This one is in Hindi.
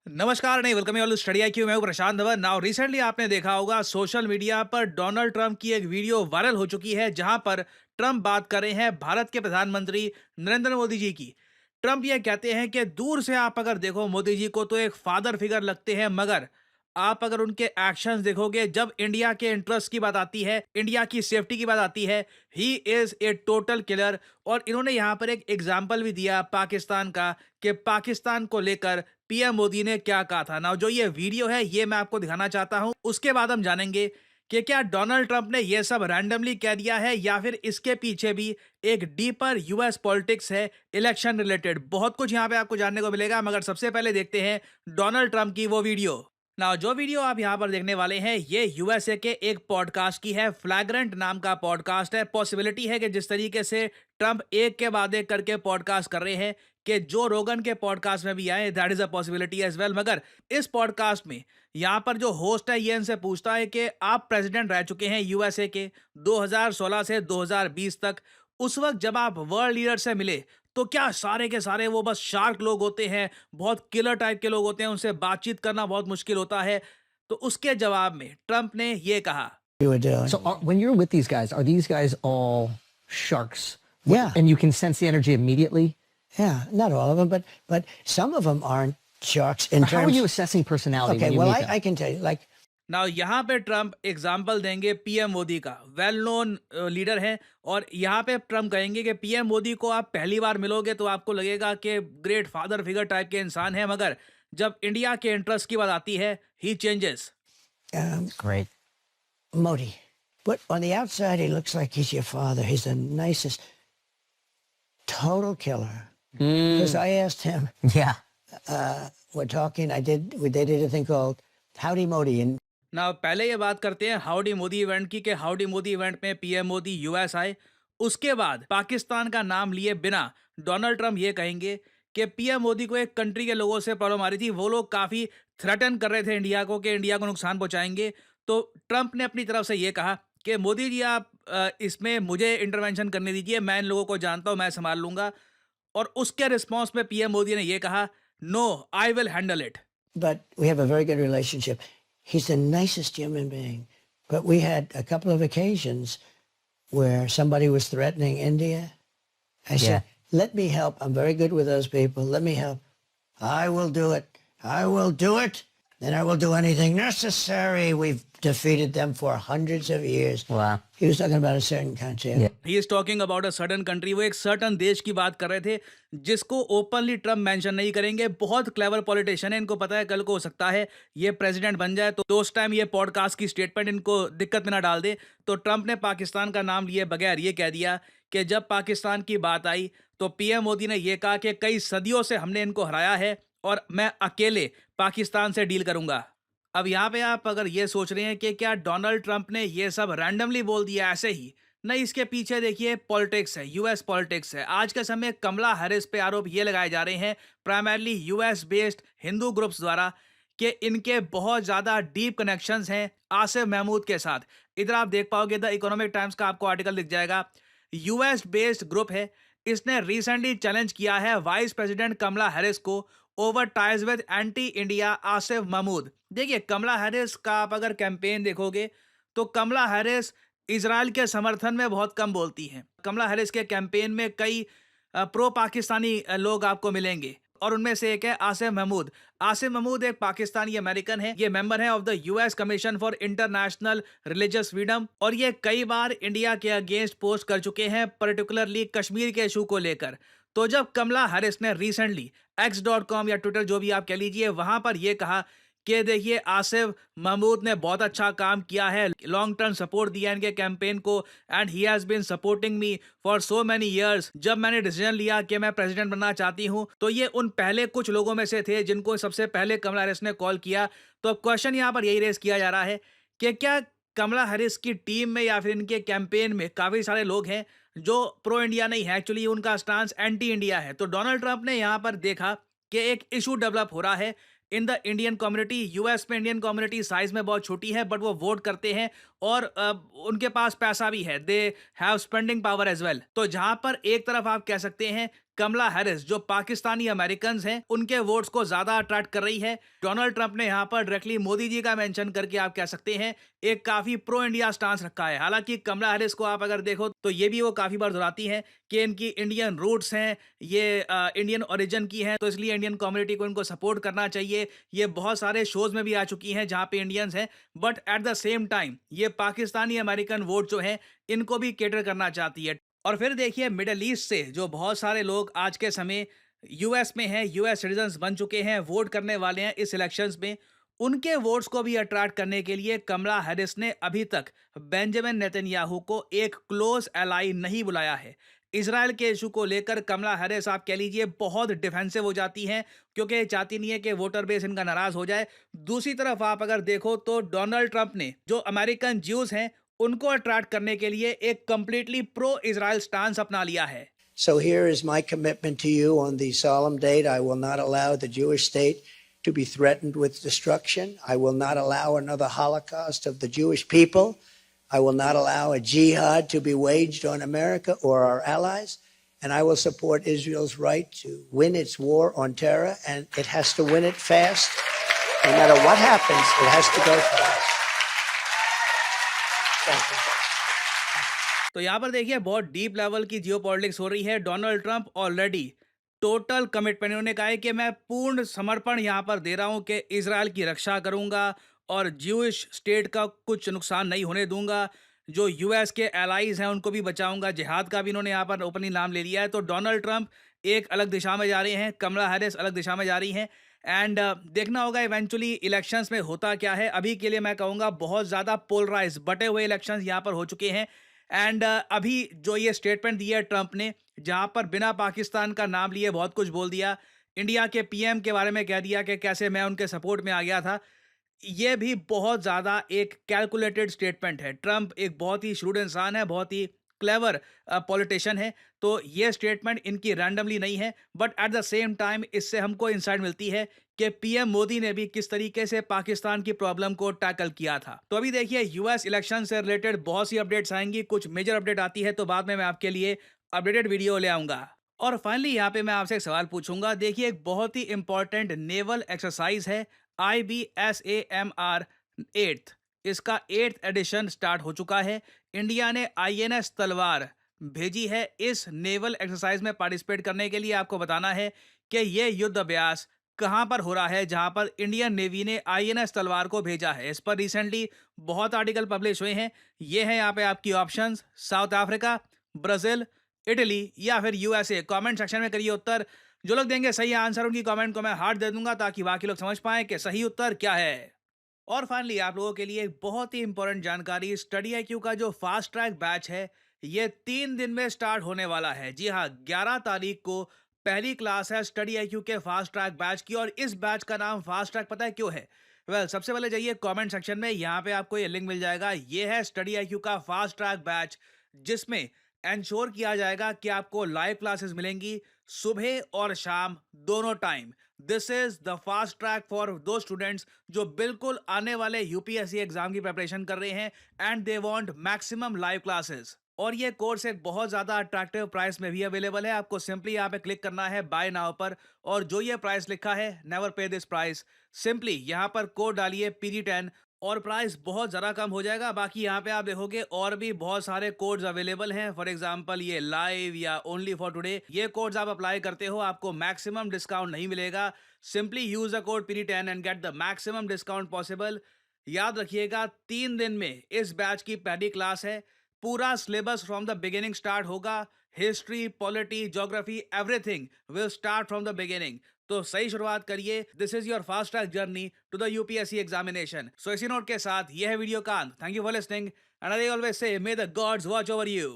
नमस्कार नहीं वेलकम ऑल स्टडी IQ। मैं हूं प्रशांत धवन। नाउ रिसेंटली आपने देखा होगा सोशल मीडिया पर डोनाल्ड ट्रंप की एक वीडियो वायरल हो चुकी है जहां पर ट्रंप बात कर रहे हैं भारत के प्रधानमंत्री नरेंद्र मोदी जी की। ट्रंप ये कहते हैं कि दूर से आप अगर देखो मोदी जी को तो एक फादर फिगर लगते हैं, मगर आप अगर उनके एक्शंस देखोगे, जब इंडिया के इंटरेस्ट की बात आती है, इंडिया की सेफ्टी की बात आती है, he is a total killer. और इन्होंने यहाँ पर एक एग्जाम्पल भी दिया पाकिस्तान का, कि पाकिस्तान को लेकर पीएम मोदी ने क्या कहा था। ना जो ये वीडियो है ये मैं आपको दिखाना चाहता हूं, उसके बाद हम जानेंगे कि क्या डोनाल्ड ट्रंप ने ये सब रैंडमली कह दिया है या फिर इसके पीछे भी एक डीपर यूएस पॉलिटिक्स है, इलेक्शन रिलेटेड। बहुत कुछ यहाँ पे आपको जानने को मिलेगा, मगर सबसे पहले देखते हैं डोनाल्ड ट्रंप की वो वीडियो। ना जो वीडियो आप यहाँ पर देखने वाले हैं ये यूएसए के एक पॉडकास्ट की है, फ्लैग्रेंट नाम का पॉडकास्ट है। पॉसिबिलिटी है कि जिस तरीके से ट्रंप एक के बाद एक करके पॉडकास्ट कर रहे हैं, कि जो रोगन के पॉडकास्ट में भी आए, that is a possibility as well. मगर इस पॉडकास्ट में यहाँ पर जो होस्ट है ये इनसे पूछता है कि आप प्रेसिडेंट रह चुके हैं यूएसए के 2016 से 2020 तक। उस वक्त जब आप वर्ल्ड लीडर से मिले तो क्या सारे के सारे वो बस शार्क लोग होते हैं, बहुत किलर टाइप के लोग होते हैं, उनसे बातचीत करना बहुत मुश्किल होता है। तो उसके जवाब में ट्रंप ने ये कहा। You were doing. So when you're with these guys all sharks? Yeah. And you can sense the energy immediately? Yeah, not all of them, but some of them aren't sharks in How are terms. you assessing personality Okay, when you well, meet them? I can tell you, like, ना यहाँ पे ट्रंप एग्जाम्पल देंगे पीएम मोदी का, वेल नोन लीडर है। और यहाँ पे ट्रंप कहेंगे कि पीएम मोदी को आप पहली बार मिलोगे तो आपको लगेगा कि ग्रेट फादर फिगर टाइप के इंसान है, मगर जब इंडिया के इंटरेस्ट की बात आती है ही changes. Great. Modi. But on the outside, he looks like he's your father. He's the nicest, total killer. Because I asked him, Yeah. we're talking, we did a thing called Howdy Modi. And ना पहले ये बात करते हैं हाउडी मोदी इवेंट की, कि हाउडी मोदी इवेंट में पीएम मोदी यूएस आए। उसके बाद पाकिस्तान का नाम लिए बिना डोनाल्ड ट्रंप ये कहेंगे कि पीएम मोदी को एक कंट्री के लोगों से प्रॉब्लम आ रही थी, वो लोग काफ़ी थ्रेटन कर रहे थे इंडिया को कि इंडिया को नुकसान पहुंचाएंगे। तो ट्रंप ने अपनी तरफ से ये कहा कि मोदी जी आप इसमें मुझे इंटरवेंशन करने दीजिए, मैं इन लोगों को जानता हूँ, मैं संभाल लूंगा। और उसके रिस्पॉन्स में पीएम मोदी ने ये कहा, no I will handle it. but we have a very good relationship. He's the nicest human being. But we had a couple of occasions where somebody was threatening India. I Yeah. said, let me help. I'm very good with those people. Let me help. I will do it. I will do it. And I will do anything necessary. We've defeated them for hundreds of years. Wow. He was talking about a certain country. Yeah. He is talking about a certain country. वो एक सर्टन देश की बात कर रहे थे जिसको ओपनली ट्रम्प मेंशन नहीं करेंगे। बहुत क्लेवर पॉलिटिशियन है, इनको पता है कल को हो सकता है ये प्रेसिडेंट बन जाए तो उस टाइम ये पॉडकास्ट की स्टेटमेंट इनको दिक्कत में ना डाल दे। तो ट्रंप ने पाकिस्तान का नाम लिए बगैर ये कह दिया कि जब पाकिस्तान की बात आई तो पीएम मोदी ने यह कहा कि कई सदियों से हमने इनको हराया है और मैं अकेले पाकिस्तान से डील करूंगा। अब यहाँ पे आप अगर ये सोच रहे हैं कि क्या डोनाल्ड ट्रंप ने ये सब रैंडमली बोल दिया ऐसे ही, नहीं, इसके पीछे देखिए पॉलिटिक्स है, यूएस पॉलिटिक्स है। आज के समय कमला हैरिस पे आरोप ये लगाए जा रहे हैं primarily US based Hindu groups द्वारा, कि इनके बहुत ज़्यादा डीप कनेक्शंस हैं आसिफ महमूद के साथ। इधर आप देख पाओगे द इकोनॉमिक टाइम्स का आपको आर्टिकल दिख जाएगा। यूएस बेस्ड ग्रुप है, इसने रिसेंटली चैलेंज किया है वाइस प्रेसिडेंट कमला हैरिस को over ties with anti India Asif Mahmood. देखिए कमला हैरिस का आप अगर कैंपेन देखोगे तो कमला हैरिस इजराइल के समर्थन में बहुत कम बोलती हैं। कमला हैरिस के कैंपेन में कई प्रो पाकिस्तानी लोग आपको मिलेंगे और उनमें से एक है आसिफ महमूद। आसिफ महमूद एक पाकिस्तानी अमेरिकन है, ये मेंबर है of the US commission for international religious freedom, और ये कई बार इंडिया के अगेंस्ट पोस्ट कर चुके हैं, पर्टिकुलरली कश्मीर के इशू को लेकर। तो जब कमला हैरिस ने रिसेंटली x.com या ट्विटर जो भी आप कह लीजिए वहां पर यह कहा कि देखिए आसिफ महमूद ने बहुत अच्छा काम किया है, लॉन्ग टर्म सपोर्ट दिया इनके कैंपेन को, and he has been supporting me for so many years. जब मैंने डिसीजन लिया कि मैं प्रेसिडेंट बनना चाहती हूं तो ये उन पहले कुछ लोगों में से थे जिनको सबसे पहले कमला हैरिस ने कॉल किया। तो अब क्वेश्चन यहाँ पर यही रेस किया जा रहा है कि क्या कमला हैरिस की टीम में या फिर इनके कैंपेन में काफ़ी सारे लोग हैं जो प्रो इंडिया नहीं है, एक्चुअली उनका स्टांस एंटी इंडिया है। तो डोनाल्ड ट्रंप ने यहाँ पर देखा कि एक इशू डेवलप हो रहा है in the Indian community. US में इंडियन कम्युनिटी साइज में बहुत छोटी है, बट वो वोट करते हैं और उनके पास पैसा भी है, they have spending power as well. तो जहां पर एक तरफ आप कह सकते हैं कमला हैरिस जो पाकिस्तानी अमेरिकन हैं उनके वोट्स को ज्यादा अट्रैक्ट कर रही है। डोनाल्ड ट्रंप ने यहाँ पर डायरेक्टली मोदी जी का मेंशन करके आप कह सकते हैं एक काफी प्रो इंडिया स्टांस रखा है। हालांकि कमला हैरिस को आप अगर देखो तो ये भी वो काफी बार दोहराती हैं कि इनकी इंडियन रूट्स हैं, ये इंडियन ओरिजिन की हैं, तो इसलिए इंडियन कम्युनिटी को इनको सपोर्ट करना चाहिए। ये बहुत सारे शोज में भी आ चुकी हैं जहाँ पे इंडियंस हैं, but at the same time ये पाकिस्तानी अमेरिकन वोट जो है इनको भी केटर करना चाहती है। और फिर देखिए मिडल ईस्ट से जो बहुत सारे लोग आज के समय यूएस में हैं, यूएस सिटीजन्स बन चुके हैं, वोट करने वाले हैं इस इलेक्शंस में, उनके वोट्स को भी अट्रैक्ट करने के लिए कमला हैरिस ने अभी तक बेंजामिन नेतन्याहू को एक क्लोज एलाई नहीं बुलाया है। इजराइल के इशू को लेकर कमला हैरिस आप कह लीजिए बहुत डिफेंसिव हो जाती हैं क्योंकि चाहती नहीं है कि वोटर बेस इनका नाराज हो जाए। दूसरी तरफ आप अगर देखो तो डोनाल्ड ट्रंप ने जो अमेरिकन ज्यूज हैं उनको अट्रैक्ट करने के लिए एक कंप्लीटली प्रो इजराइल स्टांस अपना लिया है। So here is my commitment to you on the solemn date. I will not allow the Jewish state to be threatened with destruction. I will not allow another Holocaust of the Jewish people. I will not allow a jihad to be waged on America or our allies. And I will support Israel's right to win its war on terror. And it has to win it fast. No matter what happens, it has to go fast. Thank you. तो यहाँ पर देखिए बहुत डीप लेवल की जियोपॉलिटिक्स हो रही है। Donald Trump already total commitment, उन्होंने कहा है कि मैं पूर्ण समर्पण यहाँ पर दे रहा हूँ कि इजराइल की रक्षा करूँगा और ज्यूइश स्टेट का कुछ नुकसान नहीं होने दूंगा, जो यूएस के एलाइज हैं उनको भी बचाऊंगा। जिहाद का भी इन्होंने यहाँ पर ओपनली नाम ले लिया है। तो डोनाल्ड ट्रंप एक अलग दिशा में जा रहे हैं, कमला हैरिस अलग दिशा में जा रही हैं। एंड देखना होगा इवेंचुअली इलेक्शंस में होता क्या है। अभी के लिए मैं कहूँगा बहुत ज़्यादा पोलराइज बटे हुए इलेक्शंस यहाँ पर हो चुके हैं। एंड अभी जो ये स्टेटमेंट दिया है ट्रंप ने, जहां पर बिना पाकिस्तान का नाम लिए बहुत कुछ बोल दिया, इंडिया के पीएम के बारे में कह दिया कि कैसे मैं उनके सपोर्ट में आ गया था, ये भी बहुत ज़्यादा एक कैलकुलेटेड स्टेटमेंट है। ट्रंप एक बहुत ही shrewd इंसान है, बहुत ही क्लेवर पॉलिटिशियन है, तो ये स्टेटमेंट इनकी रैंडमली नहीं है। But at the same time इससे हमको इंसाइट मिलती है कि पीएम मोदी ने भी किस तरीके से पाकिस्तान की प्रॉब्लम को टैकल किया था। तो अभी देखिए यूएस इलेक्शन से रिलेटेड बहुत सी अपडेट्स आएंगी, कुछ मेजर अपडेट आती है तो बाद में मैं आपके लिए अपडेटेड वीडियो ले आऊंगा। और फाइनली यहाँ पे मैं आपसे एक सवाल पूछूंगा। देखिए एक बहुत ही इंपॉर्टेंट नेवल एक्सरसाइज है IBSAMR 8th, इसका 8th एडिशन स्टार्ट हो चुका है। इंडिया ने INS तलवार भेजी है इस नेवल एक्सरसाइज में पार्टिसिपेट करने के लिए। आपको बताना है कि ये युद्ध अभ्यास कहां पर हो रहा है, जहां पर इंडियन नेवी ने INS तलवार को भेजा है। इस पर रिसेंटली बहुत आर्टिकल पब्लिश हुए हैं। ये है यहाँ पे आपकी options, south Africa, Brazil, Italy या फिर USA। कमेंट सेक्शन में करिए उत्तर। जो लोग देंगे सही आंसर उनकी कमेंट को मैं हार्ट दे दूंगा ताकि बाकी लोग समझ पाएं कि सही उत्तर क्या है। और फाइनली आप लोगों के लिए एक बहुत ही इंपॉर्टेंट जानकारी, स्टडी IQ का जो फास्ट ट्रैक बैच है ये 3 दिन में स्टार्ट होने वाला है। जी हाँ, 11 तारीख को पहली क्लास है स्टडी IQ के फास्ट ट्रैक बैच की। और इस बैच का नाम फास्ट ट्रैक पता है क्यों है? सबसे पहले जाइए कमेंट सेक्शन में, यहाँ पे आपको ये लिंक मिल जाएगा। ये है स्टडी IQ का फास्ट ट्रैक बैच, जिसमें एंश्योर किया जाएगा कि आपको लाइव क्लासेस मिलेंगी सुबह और शाम दोनों time. This is the fast track for दो स्टूडेंट्स जो बिल्कुल आने वाले UPSC एग्जाम की प्रिपरेशन कर रहे हैं and they want maximum live classes. और ये कोर्स एक बहुत ज्यादा अट्रैक्टिव प्राइस में भी अवेलेबल है। आपको सिंपली यहाँ पे क्लिक करना है बाय नाउ पर, और जो ये प्राइस लिखा है नेवर पे दिस प्राइस, सिंपली यहाँ पर कोड डालिए PG10 और प्राइस बहुत ज़्यादा कम हो जाएगा। बाकी यहाँ पे आप देखोगे और भी बहुत सारे कोड्स अवेलेबल हैं। फॉर एग्जांपल ये लाइव या ओनली फॉर टुडे, ये कोड्स आप अप्लाई करते हो आपको मैक्सिमम डिस्काउंट नहीं मिलेगा। Simply use the code PG10 and get the maximum discount possible. याद रखिएगा 3 दिन में इस बैच की पहली क्लास है। पूरा syllabus from the beginning start होगा। History, polity, geography, everything will start from the beginning. तो सही शुरुआत करिए। This is your fast track journey to the UPSC examination. So इसी नोट के साथ यह है वीडियो कांत। Thank you for listening and I always say may the gods watch over you.